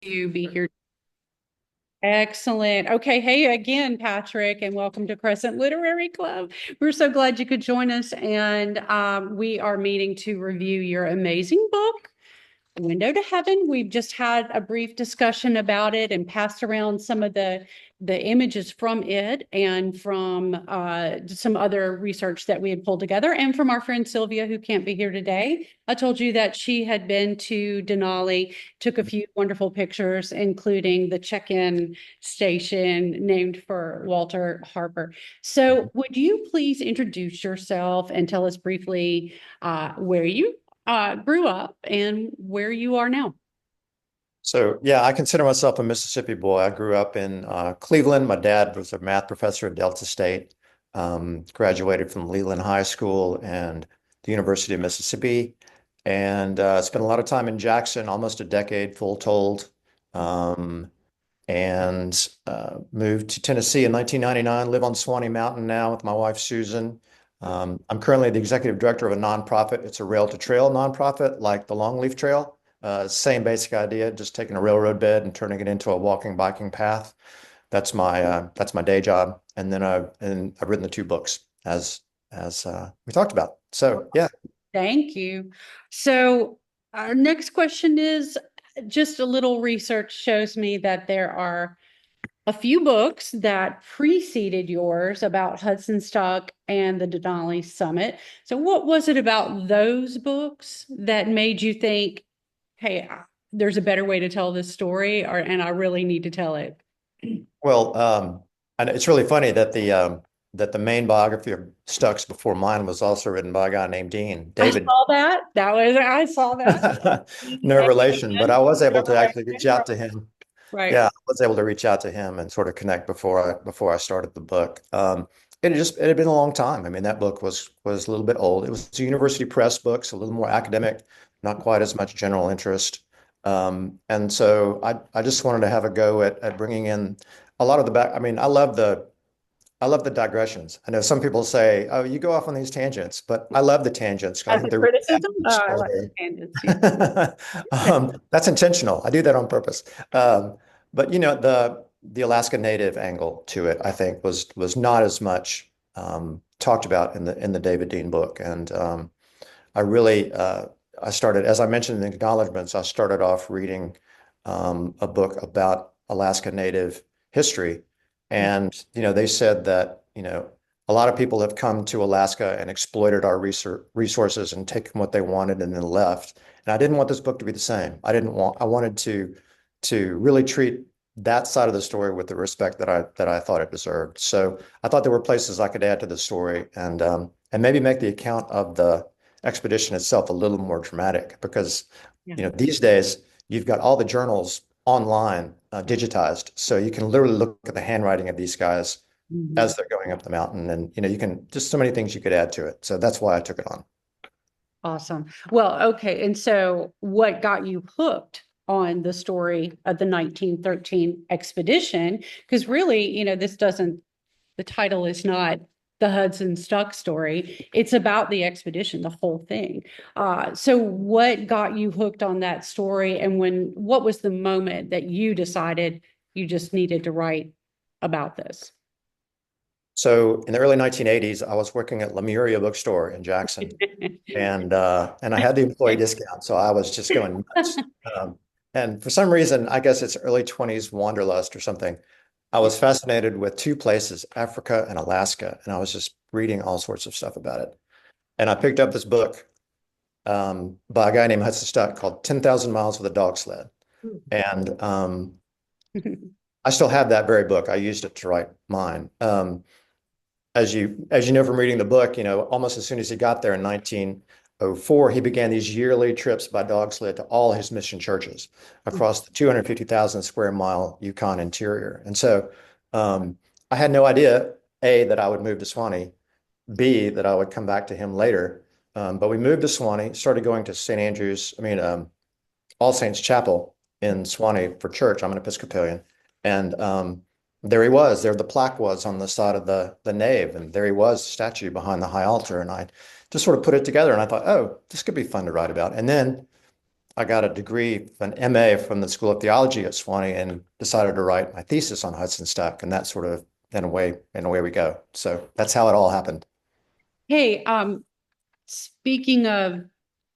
You be here. Excellent. Okay. Hey again, Patrick, and welcome to Crescent Literary Club. We're so glad you could join us. And we are meeting to review your amazing book, Window to Heaven. We've just had a brief discussion about it and passed around some of the images from it and from some other research that we had pulled together and from our friend Sylvia, who can't be here today. I told you that she had been to Denali, took a few wonderful pictures, including the check-in station named for Walter Harper. So would you please introduce yourself and tell us briefly where you grew up and where you are now? So, yeah, I consider myself a Mississippi boy. I grew up in Cleveland. My dad was a math professor at Delta State, graduated from Leland High School and the University of Mississippi, and spent a lot of time in Jackson, almost a decade, full told, um, and moved to Tennessee in 1999, live on Swanee Mountain now with my wife, Susan. I'm currently the executive director of a nonprofit. It's a rail to trail nonprofit like the Longleaf Trail. Same basic idea, just taking a railroad bed and turning it into a walking, biking path. That's my day job. And I've written the two books as we talked about. So yeah. Thank you. So our next question is just a little research shows me that there are a few books that preceded yours about Hudson Stuck and the Denali Summit. So what was it about those books that made you think, hey, there's a better way to tell this story, and I really need to tell it? Well, and it's really funny that the main biography of Stuck's before mine was also written by a guy named Dean I David. saw that. I saw that. No relation, but I was able to actually reach Revelation, out to him. right. Yeah, I was able to reach out to him and sort of connect before I started the book. It had been a long time. I mean, that book was a little bit old. It was a university press book, so a little more academic, not quite as much general interest. And so I just wanted to have a go at bringing in a lot of the back. I mean, I love the digressions. I know some people say, "Oh, you go off on these tangents," but I love the tangents. I As think a they're really add criticism, to the I like story. tangents too. That's intentional. I do that on purpose. But the Alaska Native angle to it, I think, was not as much talked about in the David Dean book. And I really I started, as I mentioned in the acknowledgments, I started off reading a book about Alaska Native history. And they said that a lot of people have come to Alaska and exploited our resources and taken what they wanted and then left. And I didn't want this book to be the same. I wanted to really treat that side of the story with the respect that I thought it deserved. So I thought there were places I could add to the story and maybe make the account of the expedition itself a little more dramatic because Yeah. these days you've got all the journals online, digitized, so you can literally look at the handwriting of these guys Mhm. as they're going up the mountain, and you can just so many things you could add to it. So that's why I took it on. Awesome. Well, okay. And so what got you hooked on the story of the 1913 expedition? Because really, this doesn't, the title is not the Hudson Stuck story. It's about the expedition, the whole thing. So what got you hooked on that story? And what was the moment that you decided you just needed to write about this? So in the early 1980s, I was working at Lemuria bookstore in Jackson, and I had the employee discount, so I was just going nuts. And for some reason, I guess it's early 20s wanderlust or something. I was fascinated with two places, Africa and Alaska, and I was just reading all sorts of stuff about it. And I picked up this book by a guy named Hudson Stuck called 10,000 Miles with a Dog Sled. And I still have that very book. I used it to write mine. As you know from reading the book, almost as soon as he got there in 1904, he began these yearly trips by dog sled to all his mission churches across the 250,000 square mile Yukon interior. And so I had no idea, A, that I would move to Swanee, B, that I would come back to him later. But we moved to Swanee, started going to St. Andrew's, All Saints Chapel in Swanee for church. I'm an Episcopalian. And there he was. There the plaque was on the side of the nave. And there he was, statue behind the high altar. And I just sort of put it together and I thought, oh, this could be fun to write about. And then I got a degree, an MA from the School of Theology at Sewanee, and decided to write my thesis on Hudson Stuck, and that sort of in a way we go. So that's how it all happened. Hey, speaking of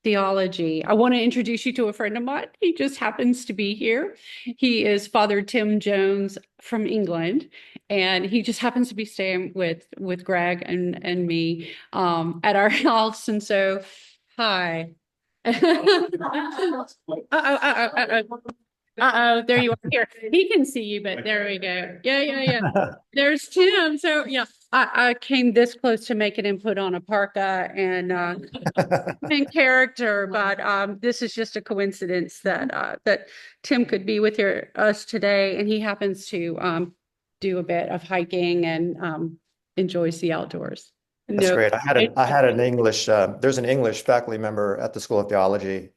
theology, I want to introduce you to a friend of mine. He just happens to be here. He is Father Tim Jones from England, and he just happens to be staying with Greg and me at our house. And so, hi. Uh-oh, uh-oh. Uh-oh, there you are. Here, he can see you, but there we go. Yeah. There's Tim. So yeah, I came this close to making him put on a parka and in character, but this is just a coincidence that Tim could be with us today, and he happens to do a bit of hiking and enjoys the outdoors. That's No, great. I had an English, there's an English faculty member at the School of Theology,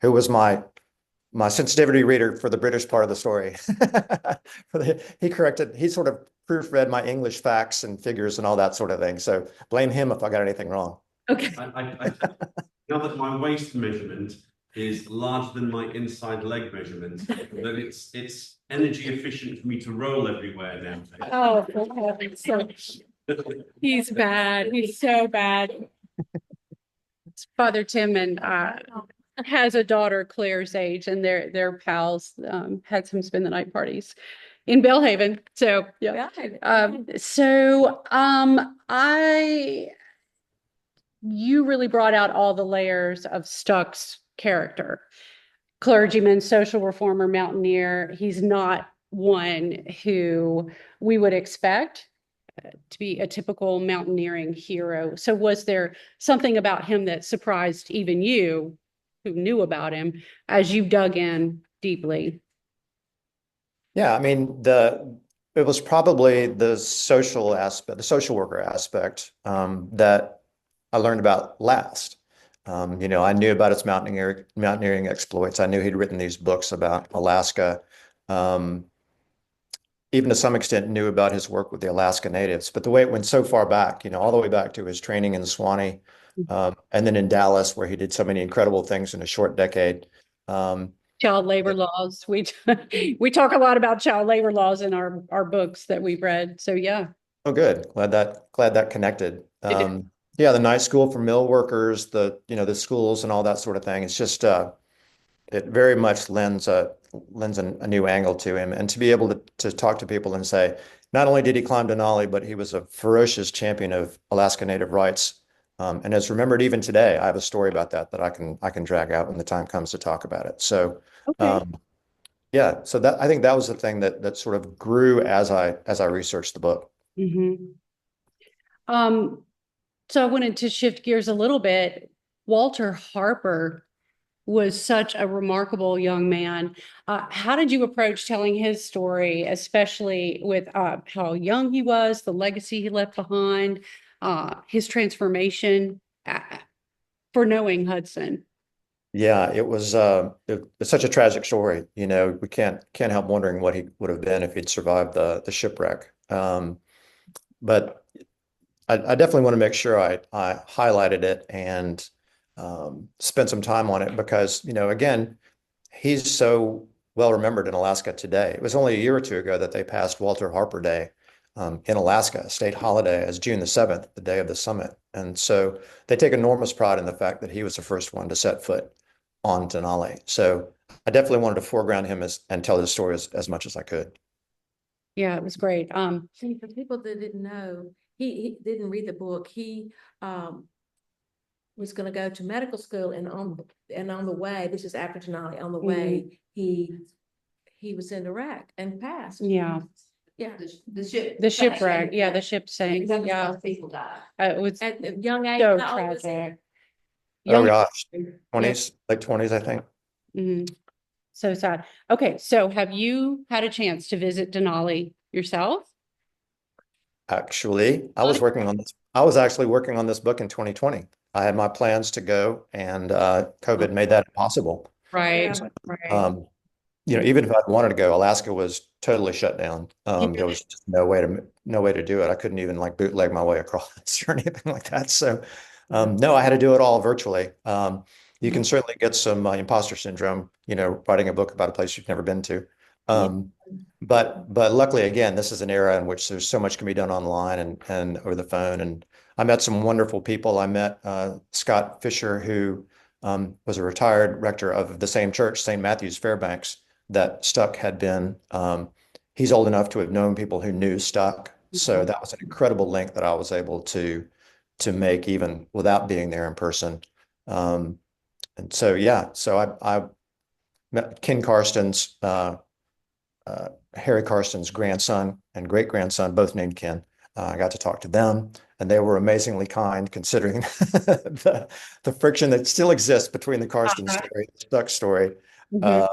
who was my sensitivity reader for the British part of the story. He sort of proofread my English facts and figures and all that sort of thing. So blame him if I got anything wrong. okay. I now that my waist measurement is larger than my inside leg measurement, that it's energy efficient for me to roll everywhere now. Oh, for heaven's sakes. He's bad. He's so bad. Father Tim and has a daughter Claire's age, and they're pals. Had some spend the night parties in Bellhaven. So yeah. You really brought out all the layers of Stuck's character. Clergyman, social reformer, mountaineer. He's not one who we would expect to be a typical mountaineering hero. So was there something about him that surprised even you who knew about him as you dug in deeply? Yeah, I mean, it was probably the social aspect, the social worker aspect, that I learned about last. I knew about his mountaineering exploits. I knew he'd written these books about Alaska. Even to some extent knew about his work with the Alaska Natives. But the way it went so far back, all the way back to his training in Sewanee, and then in Dallas, where he did so many incredible things in a short decade. Child labor laws. We talk a lot about child labor laws in our books that we've read. So yeah. Oh, good. Glad that connected. Yeah, the night school for mill workers, the schools and all that sort of thing. It's just it very much lends a new angle to him, and to be able to talk to people and say, not only did he climb Denali, but he was a ferocious champion of Alaska Native rights, and is remembered even today. I have a story about that I can drag out when the time comes to talk about it. So, okay. Yeah, so I think that was the thing that sort of grew as I researched the book. Mm-hmm. So I wanted to shift gears a little bit. Walter Harper was such a remarkable young man. How did you approach telling his story, especially with how young he was, the legacy he left behind, his transformation for knowing Hudson? Yeah, it's such a tragic story. We can't help wondering what he would have been if he'd survived the shipwreck. But I definitely want to make sure I highlighted it and spent some time on it because, again, he's so well remembered in Alaska today. It was only a year or two ago that they passed Walter Harper Day in Alaska, a state holiday, as June the 7th, the day of the summit. And so they take enormous pride in the fact that he was the first one to set foot on Denali. So I definitely wanted to foreground him and tell his story as much as I could. Yeah, it was great. See, for people that didn't know, he didn't read the book. He was going to go to medical school, and on the way, this is after Denali, on the way, he was in Iraq and passed. Yeah. Yeah. The shipwreck. Yeah, the ship sank. Yeah. People died. It was At a young age. so how old was he? tragic. Oh Young- gosh, 20s, late 20s, I think. Mhm. So sad. Okay, so have you had a chance to visit Denali yourself? Actually, I was working on this. I was actually working on this book in 2020. I had my plans to go, and COVID made that impossible. Right, Yeah. right. Even if I'd wanted to go, Alaska was totally shut down. There was just no way to do it. I couldn't even like bootleg my way across or anything like that. So, no, I had to do it all virtually. You can certainly get some imposter syndrome, writing a book about a place you've never been to. But luckily, again, this is an era in which there's so much can be done online and over the phone. And I met some wonderful people. I met Scott Fisher, who was a retired rector of the same church, St. Matthew's Fairbanks, that Stuck had been. He's old enough to have known people who knew Stuck. So that was an incredible link that I was able to make even without being there in person. And so, yeah, so I met Ken Karsten's, Harry Karsten's grandson and great grandson, both named Ken. I got to talk to them, and they were amazingly kind, considering the friction that still exists between the Karsten story, the Stuck story, for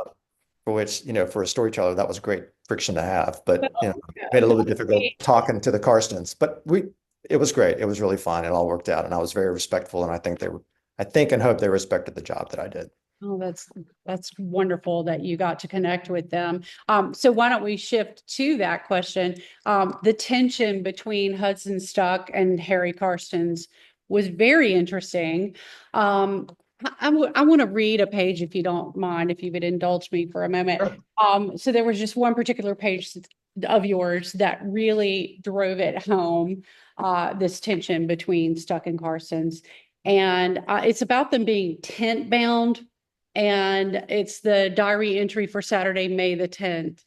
which, for a storyteller, that was great friction to have, but made it a little bit difficult talking to the Karstens. But it was great. It was really fun. It all worked out, and I was very respectful, and I think and hope they respected the job that I did. Oh, that's wonderful that you got to connect with them. So why don't we shift to that question? The tension between Hudson Stuck and Harry Karstens was very interesting. I want to read a page, if you don't mind, if you would indulge me for a moment. Sure. So there was just one particular page of yours that really drove it home, this tension between Stuck and Karstens. And it's about them being tent bound. And it's the diary entry for Saturday, May the 10th.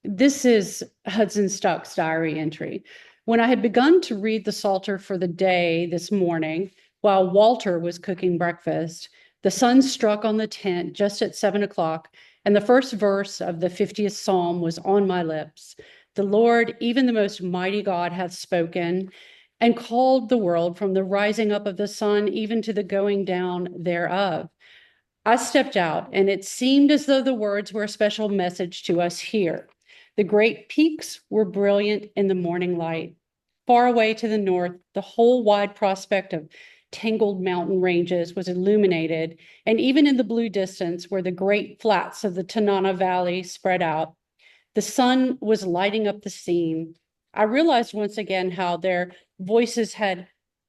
This is Hudson Stuck's diary entry. When I had begun to read the Psalter for the day this morning, while Walter was cooking breakfast, the sun struck on the tent just at 7 o'clock, and the first verse of the 50th Psalm was on my lips. The Lord, even the most mighty God, hath spoken and called the world from the rising up of the sun even to the going down thereof. I stepped out, and it seemed as though the words were a special message to us here. The great peaks were brilliant in the morning light. Far away to the north, the whole wide prospect of tangled mountain ranges was illuminated, and even in the blue distance, where the great flats of the Tanana Valley spread out, the sun was lighting up the scene. I realized once again how their voices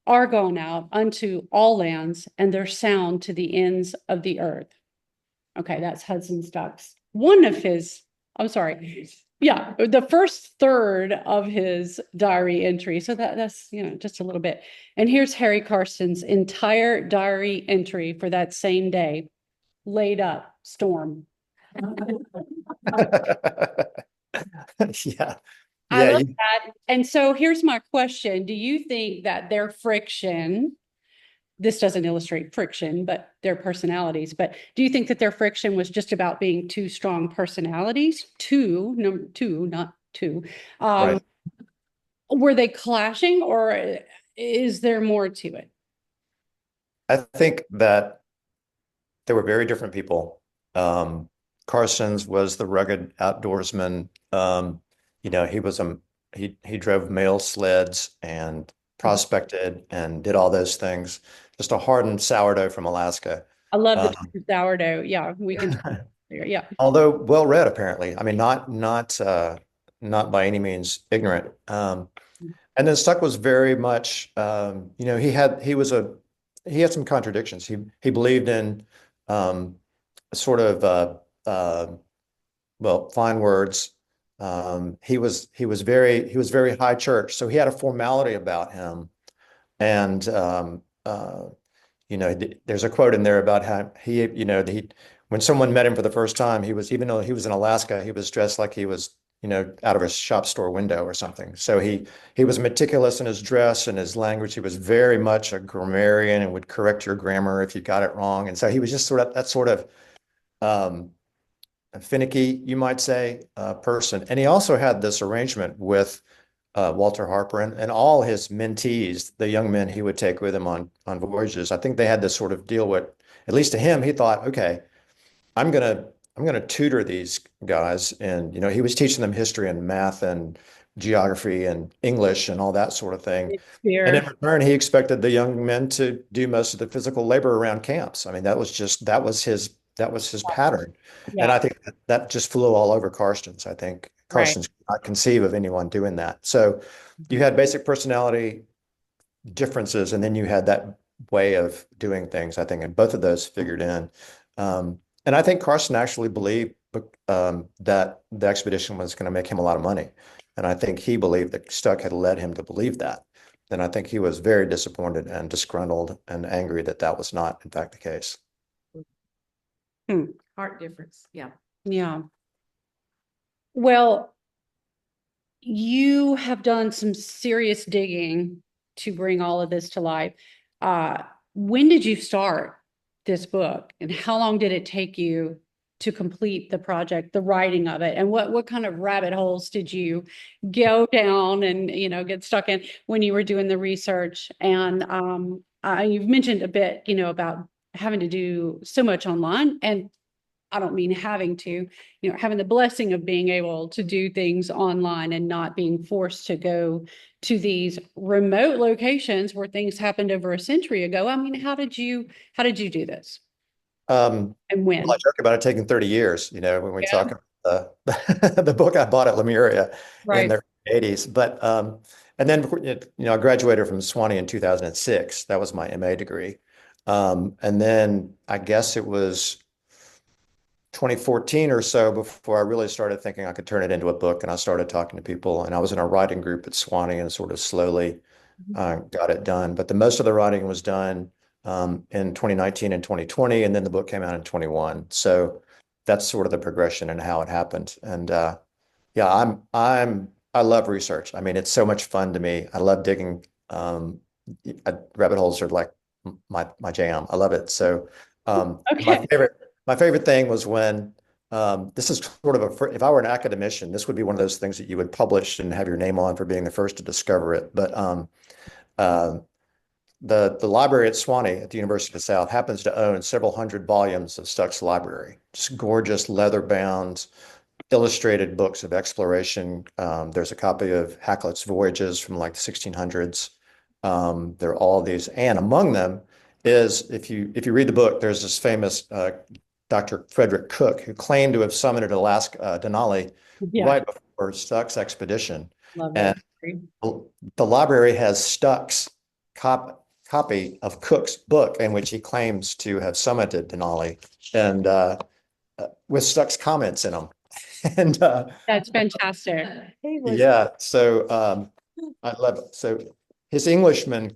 are gone out unto all lands, and their sound to the ends of the earth. Okay, that's Hudson Stuck's. The first third of his diary entry. So that's just a little bit. And here's Harry Karsten's entire diary entry for that same day. Laid up, storm. Yeah. I love that. And so here's my question. Do you think that their friction, this doesn't illustrate friction, but their personalities, but do you think that their friction was just about being two strong personalities? Number two, not two. Right. Were they clashing, or is there more to it? I think that they were very different people. Carson's was the rugged outdoorsman. He drove mail sleds and prospected and did all those things. Just a hardened sourdough from Alaska. I love the sourdough. Yeah, we can. Yeah. Although well-read, apparently. I mean, not by any means ignorant. And then Stuck was very much, he had some contradictions. He believed in sort of fine words. He was very high church, so he had a formality about him. And there's a quote in there about how when someone met him for the first time, even though he was in Alaska, he was dressed like he was out of a shop store window or something. So he was meticulous in his dress and his language. He was very much a grammarian and would correct your grammar if you got it wrong. And so he was just that sort of finicky, you might say, person. And he also had this arrangement with Walter Harper and all his mentees, the young men he would take with him on voyages. I think they had this sort of deal with, at least to him, he thought, okay, I'm gonna tutor these guys, and he was teaching them history and math and geography and English and all that sort of thing. And in return, he expected the young men to do most of the physical labor around camps. I mean, that was his pattern. Yeah. And I think that just flew all over Karsten's. I think Karsten's could not conceive of anyone doing that. So you had basic personality differences, and then you had way of doing things, I think, and both of those figured in. And I think Carson actually believed that the expedition was going to make him a lot of money. And I think he believed that Stuck had led him to believe that. And I think he was very disappointed and disgruntled and angry that that was not, in fact, the case. Heart difference. Yeah. Yeah. Well, you have done some serious digging to bring all of this to life. When did you start this book, and how long did it take you to complete the project, the writing of it? And what kind of rabbit holes did you go down and, get stuck in when you were doing the research? And you've mentioned a bit, about having to do so much online, and I don't mean having to, having the blessing of being able to do things online and not being forced to go to these remote locations where things happened over a century ago. I mean, how did you do this? And when? Well, I joke about it taking 30 years, when we Yeah. talk about the book I bought at Lemuria in Right. the 80s. But and then I graduated from Swanee in 2006. That was my MA degree. And then I guess it was 2014 or so before I really started thinking I could turn it into a book, and I started talking to people, and I was in a writing group at Swanee and sort of slowly got it done. But the most of the writing was done in 2019 and 2020, and then the book came out in 21. So that's sort of the progression and how it happened. And yeah, I love research. I mean, it's so much fun to me. I love digging. Rabbit holes are like my jam. I love it. So Okay. my favorite thing was when this is sort of if I were an academician, this would be one of those things that you would publish and have your name on for being the first to discover it. But the library at Swanee at the University of the South happens to own several hundred volumes of Stuck's library, just gorgeous leather-bound illustrated books of exploration. There's a copy of Hakluyt's Voyages from like the 1600s. There are all these, and among them is, if you read the book, there's this famous Dr. Frederick Cook, who claimed to have summited Alaska Denali Yeah. right before Stuck's expedition. Love And that. the library has Stuck's copy of Cook's book in which he claims to have summited Denali, and with Stuck's comments in them. And That's fantastic. yeah, so I love it. So the Englishman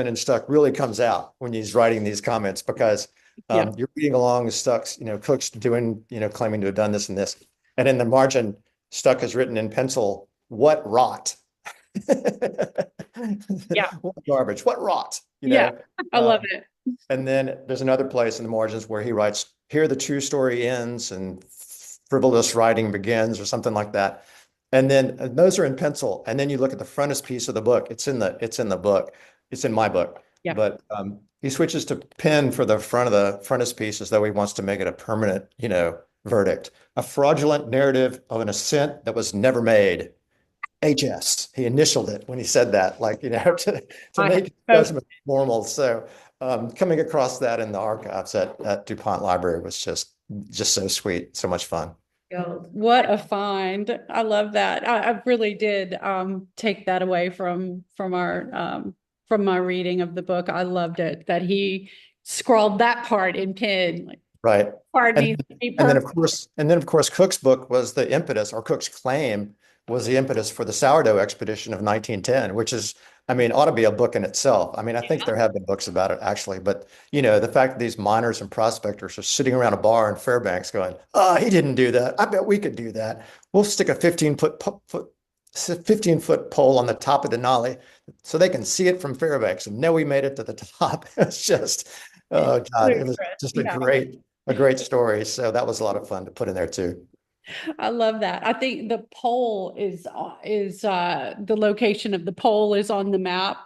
in Stuck really comes out when he's writing these comments, because Yeah. you're reading along with Stuck's, Cook's doing, claiming to have done this and this. And in the margin, Stuck has written in pencil, "What rot." Yeah. What garbage, what rot, Yeah. I love it. And then there's another place in the margins where he writes, "Here the true story ends and frivolous writing begins," or something like that. And then those are in pencil. And then you look at the frontispiece of the book. It's in the book. It's in my book. Yeah. But he switches to pen for the front of the frontispiece as though he wants to make it a permanent, verdict. "A fraudulent narrative of an ascent that was never made. HS." He initialed it when he said that, like, to make judgment formal. So coming across that in the archives at DuPont Library was just so sweet, so much fun. What a find. I love that. I really did take that away from my reading of the book. I loved it that he scrawled that part in pen. Like, right. pardon me. And then of course Cook's book was the impetus, or Cook's claim was the impetus for the sourdough expedition of 1910, which is, I mean, ought to be a book in itself. I mean, I think there have been books about it actually, but the fact that these miners and prospectors are sitting around a bar in Fairbanks going, "Oh, he didn't do that. I bet we could do that. We'll stick a 15-foot pole on the top of Denali so they can see it from Fairbanks and know we made it to the top." It's just, oh God, it was just a great story. So that was a lot of fun to put in there too. I love that. I think the pole is the location of the pole is on the map,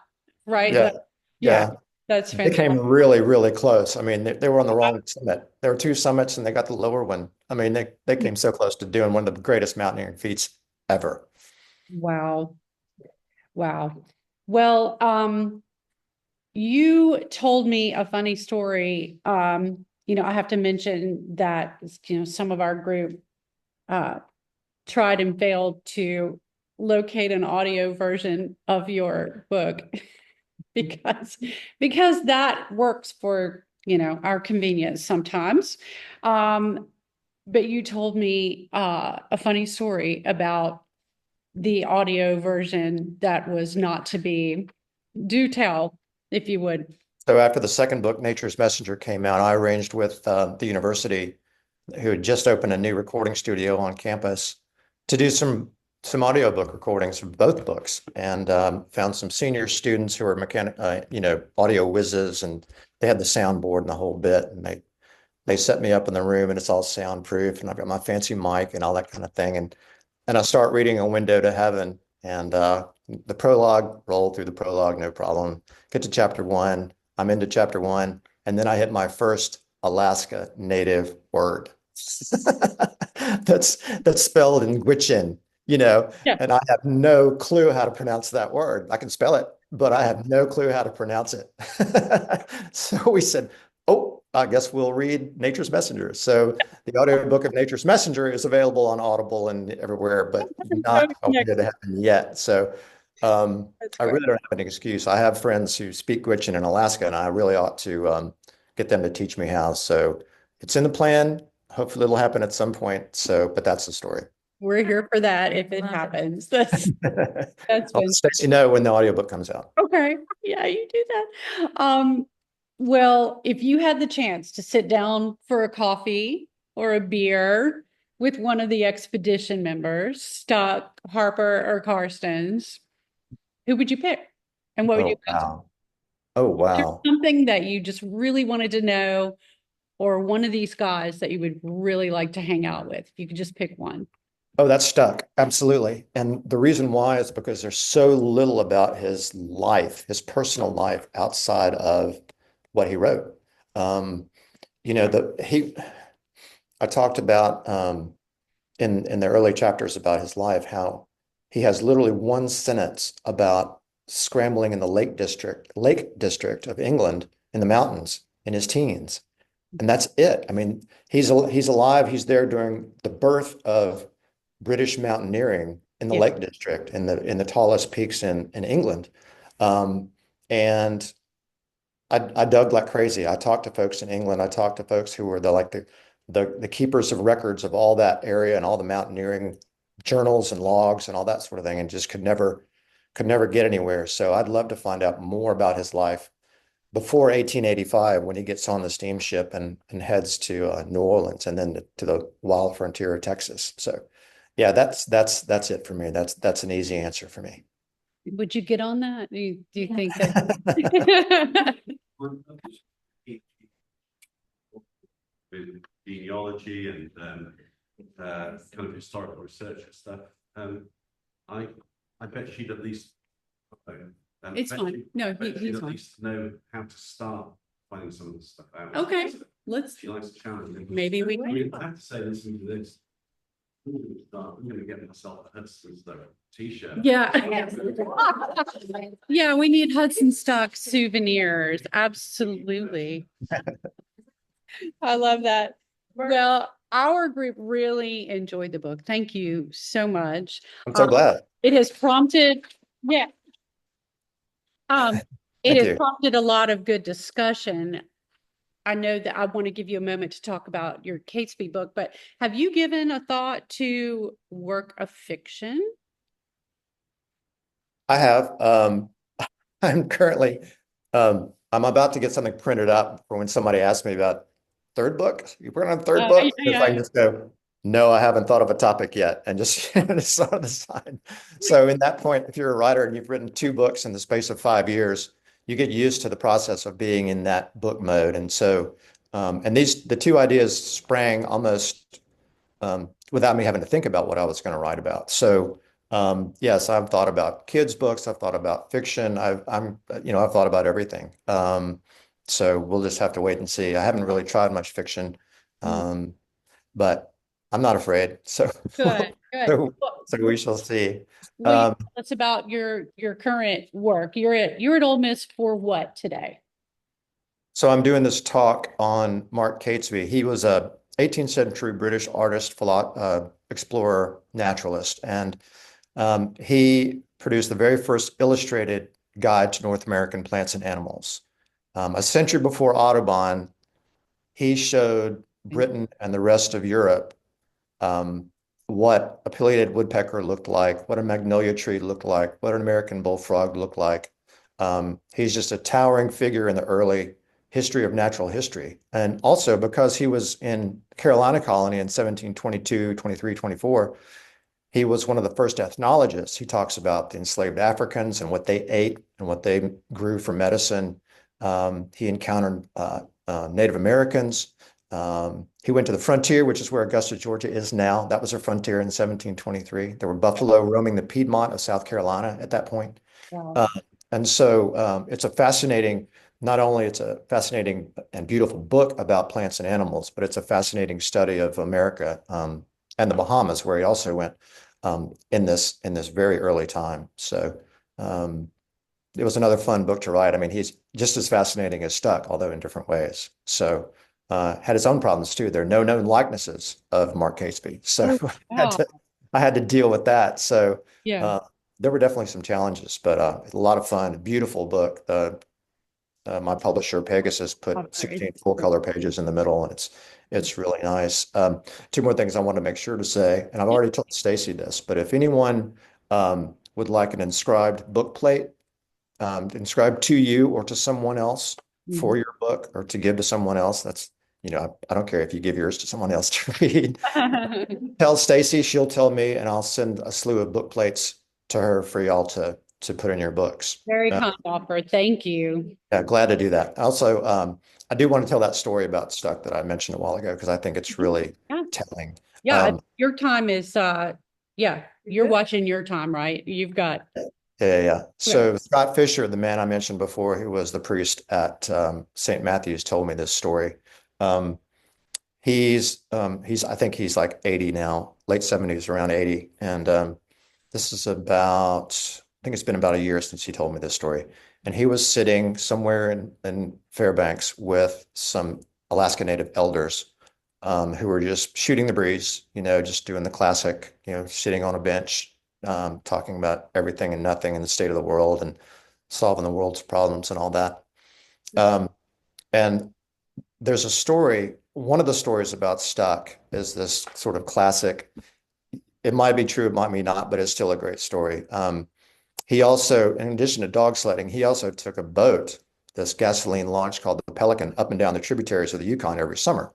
right? Yeah. Yeah. That's They fantastic. came really, really close. I mean, they were on the wrong summit. There were two summits and they got the lower one. I mean, they came so close to doing one of the greatest mountaineering feats ever. Wow. Wow. Well, you told me a funny story. I have to mention that, some of our group tried and failed to locate an audio version of your book. because that works for, our convenience sometimes. But you told me a funny story about the audio version that was not to be. Do tell, if you would. So after the second book, Nature's Messenger, came out, I arranged with the university, who had just opened a new recording studio on campus, to do some audiobook recordings for both books, and found some senior students who were audio whizzes, and they had the soundboard and the whole bit, and they set me up in the room, and it's all soundproof, and I've got my fancy mic and all that kind of thing, and I start reading A Window to Heaven, and the prologue, roll through the prologue, no problem. Get to chapter 1, I'm into chapter 1, and then I hit my first Alaska Native word. That's spelled in Gwich'in, Yeah. and I have no clue how to pronounce that word. I can spell it, but I have no clue how to pronounce it. So we said, oh, I guess we'll read Nature's Messenger. So the audiobook of Nature's Messenger is available on Audible and everywhere, but not A Window to Heaven yet. So I really don't have an excuse. I have friends who speak Gwich'in in Alaska, and I really ought to get them to teach me how. So it's in the plan. Hopefully it'll happen at some point. So, but that's the story. We're here for that if it happens. That's I'll let Stacey know when the audiobook comes out. okay. Yeah, you do that. Well, if you had the chance to sit down for a coffee or a beer with one of the expedition members, Stuck, Harper, or Karstens, who would you pick? And what would you ask? Wow. Oh, wow. Something that you just really wanted to know, or one of these guys that you would really like to hang out with? If you could just pick one. Oh, that's Stuck. Absolutely. And the reason why is because there's so little about his life, his personal life, outside of what he wrote. I talked about in the early chapters about his life, how he has literally one sentence about scrambling in the Lake District of England in the mountains in his teens. And that's it. I mean, he's alive. He's there during the birth of British mountaineering in the Lake District, in the tallest peaks in England. And I dug like crazy. I talked to folks in England. I talked to folks who were the keepers of records of all that area and all the mountaineering journals and logs and all that sort of thing, and just could never get anywhere. So I'd love to find out more about his life before 1885, when he gets on the steamship and heads to New Orleans, and then to the wild frontier of Texas. So yeah, that's it for me. That's an easy answer for me. Would you get on that? Do you think that? With genealogy and kind of historical research and stuff. I bet she'd at least. It's fine. No, he's at fine. least know how to start finding some of this stuff out. Okay, She likes to challenge. maybe we can. I have to say, listening to this, I'm going to get myself a Hudson's t-shirt. Yeah. Yeah, we need Hudson Stock souvenirs. Absolutely. I love that. Well, our group really enjoyed the book. Thank you so much. I'm so glad. It has prompted, yeah. It Thank has you. prompted a lot of good discussion. I know that I want to give you a moment to talk about your Catesby book, but have you given a thought to work of fiction? I have. I'm currently, I'm about to get something printed up for when somebody asks me about third book. You working on third book? If I can just go, no, I haven't thought of a topic yet, and just it's on the side. So in that point, if you're a writer and you've written 2 books in the space of 5 years, you get used to the process of being in that book mode. And so, and the 2 ideas sprang almost without me having to think about what I was going to write about. So yes, I've thought about kids' books. I've thought about fiction. I've thought about everything. So we'll just have to wait and see. I haven't really tried much fiction, but I'm not afraid. So Good. so we shall see. Tell us about your current work. You're at Ole Miss for what today? So I'm doing this talk on Mark Catesby. He was a 18th century British artist, explorer, naturalist, and he produced the very first illustrated Guide to North American Plants and Animals. A century before Audubon, he showed Britain and the rest of Europe what a pileated woodpecker looked like, what a magnolia tree looked like, what an American bullfrog looked like. He's just a towering figure in the early history of natural history. And also because he was in Carolina colony in 1722, 23, 24, he was one of the first ethnologists. He talks about the enslaved Africans and what they ate and what they grew for medicine. He encountered Native Americans. He went to the frontier, which is where Augusta, Georgia is now. That was a frontier in 1723. There were buffalo roaming the Piedmont of South Carolina at that point. Wow. And so it's a fascinating, not only it's a fascinating and beautiful book about plants and animals, but it's a fascinating study of America and the Bahamas, where he also went in this very early time. So it was another fun book to write. I mean, he's just as fascinating as Stuck, although in different ways. So had his own problems too. There are no known likenesses of Mark Catesby. So I had to deal with that. So Yeah. there were definitely some challenges, but a lot of fun. Beautiful book. My publisher Pegasus put 16 full color pages in the middle, and it's really nice. Two more things I want to make sure to say, and I've already told Stacey this, but if anyone would like an inscribed book plate, inscribed to you or to someone else for your book, or to give to someone else, that's, I don't care if you give yours to someone else to read. Tell Stacey, she'll tell me, and I'll send a slew of book plates to her for y'all to put in your books. Very kind offer. Thank you. Yeah, glad to do that. Also, I do want to tell that story about Stuck that I mentioned a while ago, because I think it's really telling. Yeah, your time is you're watching your time, right? You've got Yeah. So Scott Fisher, the man I mentioned before, who was the priest at St. Matthew's, told me this story. I think he's like 80 now, late 70s, around 80. And this is I think it's been about a year since he told me this story. And he was sitting somewhere in Fairbanks with some Alaska Native elders who were just shooting the breeze, just doing the classic, sitting on a bench, talking about everything and nothing in the state of the world and solving the world's problems and all that. And there's a story, one of the stories about Stuck is this sort of classic. It might be true, it might be not, but it's still a great story. He also, in addition to dog sledding, he also took a boat, this gasoline launch called the Pelican, up and down the tributaries of the Yukon every summer.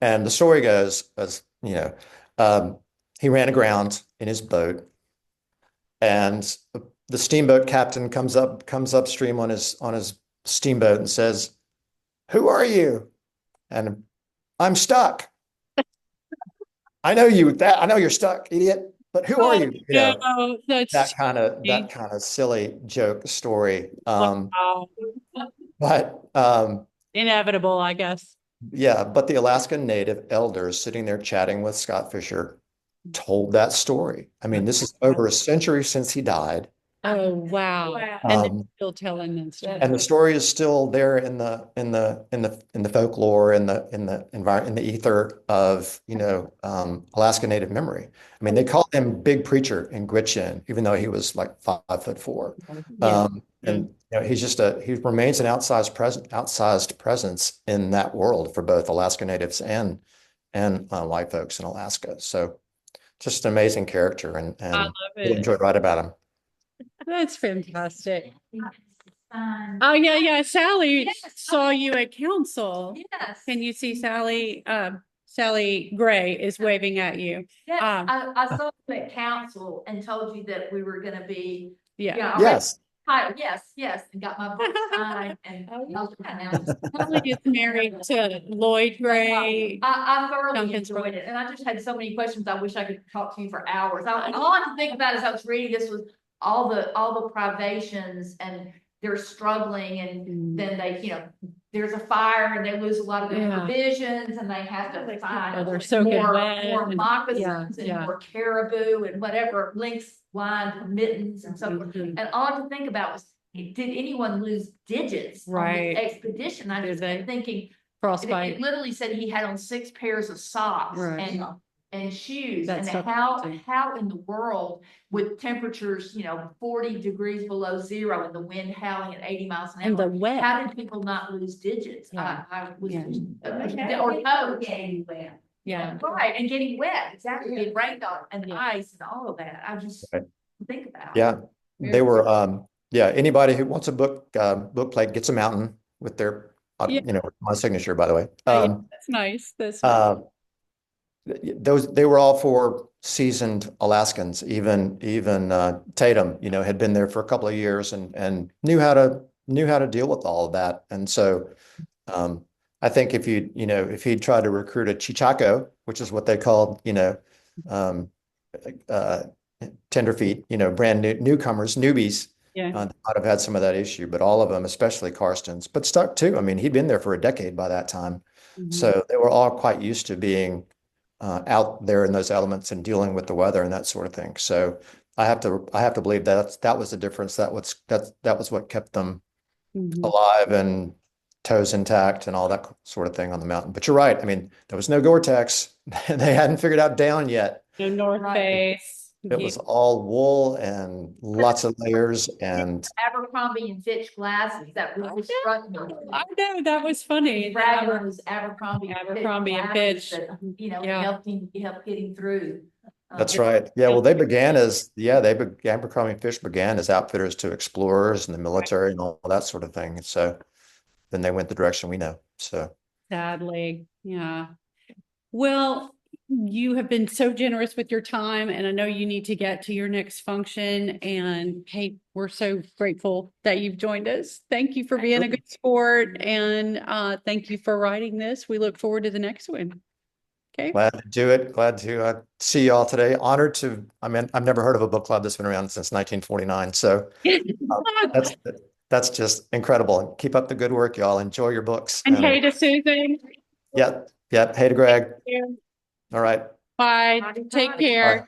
And the story goes, as he ran aground in his boat, and the steamboat captain comes upstream on his steamboat and says, "Who are you?" And "I'm Stuck." "I know you're stuck, idiot. But who are you?" That kind of silly joke story. But inevitable, I guess. Yeah, but the Alaskan Native elders sitting there chatting with Scott Fisher told that story. I mean, this is over a century since he died. Oh, wow. And they're still telling them stuff. And the story is still there in the folklore, in the environment, in the ether of Alaska Native memory. I mean, they called him Big Preacher in Gwich'in, even though he was like 5'4". And he remains an outsized presence in that world for both Alaska Natives and white folks in Alaska. So just an amazing character, and I love it. really enjoyed writing about him. That's fantastic. Oh, yeah. Sally saw you at council. Yes. Can you see Sally? Sally Gray is waving at you. Yeah, I saw you at council and told you that we were going to be. Yes. Hi, yes, and got my book signed and. Sally is married to Lloyd Gray. I thoroughly enjoyed it, and I just had so many questions. I wish I could talk to you for hours. All I could think about as I was reading this was all the privations, and they're struggling, and then they, there's a fire and they lose a lot of their provisions, and they have to find more moccasins and more caribou and whatever lynx line mittens and so forth. And all I could think about was, did anyone lose digits on the expedition? I just kept thinking, frostbite. It literally said he had on 6 pairs of socks, and and shoes, and That's so how crazy. in the world with temperatures, 40 degrees below zero and the wind howling at 80 miles an And the hour, wet. how did people not lose digits? Yeah. I was Yeah. or toes. Yeah. Right, and getting wet, exactly, getting rained on, and Yeah. ice and all of that. I just Right. think about. Yeah, Very they were, yeah, anybody who wants a book plate gets a mountain with their, Yeah. my signature, by the way. That's nice. That's nice. They were all four seasoned Alaskans. Even Tatum, had been there for a couple of years and knew how to deal with all of that. And so I think if he'd tried to recruit a Chichaco, which is what they called, um, uh, tenderfeet, brand new newcomers, newbies, Yeah. might have had some of that issue, but all of them, especially Karsten's, but Stuck too. I mean, he'd been there for a decade by that time. Mhm. So they were all quite used to being out there in those elements and dealing with the weather and that sort of thing. So I have to believe that was the difference. That was what kept them Mhm. alive and toes intact and all that sort of thing on the mountain. But you're right. I mean, there was no Gore-Tex. They hadn't figured out down yet. No North Right. Face. It was all wool and lots of layers and Abercrombie and Fitch glasses that really struck me. I know that was funny. Bragging on his Abercrombie And glasses Fitch. that, Yeah. helped getting through. that's right. Yeah, well, they began Abercrombie and Fish began as outfitters to explorers and the military and all that sort of thing. So then they went the direction we know. So Sadly, yeah. Well, you have been so generous with your time, and I know you need to get to your next function. And hey, we're so grateful that you've joined us. Thank you for being a good sport, and thank you for writing this. We look forward to the next one. Okay. glad to do it. Glad to see you all today. Honored to. I mean, I've never heard of a book club that's been around since 1949. So that's just incredible. And keep up the good work, y'all. Enjoy your books. And hey to Susan. Yep. Hey to Greg. Yeah. All right. Bye. Take care. Bye.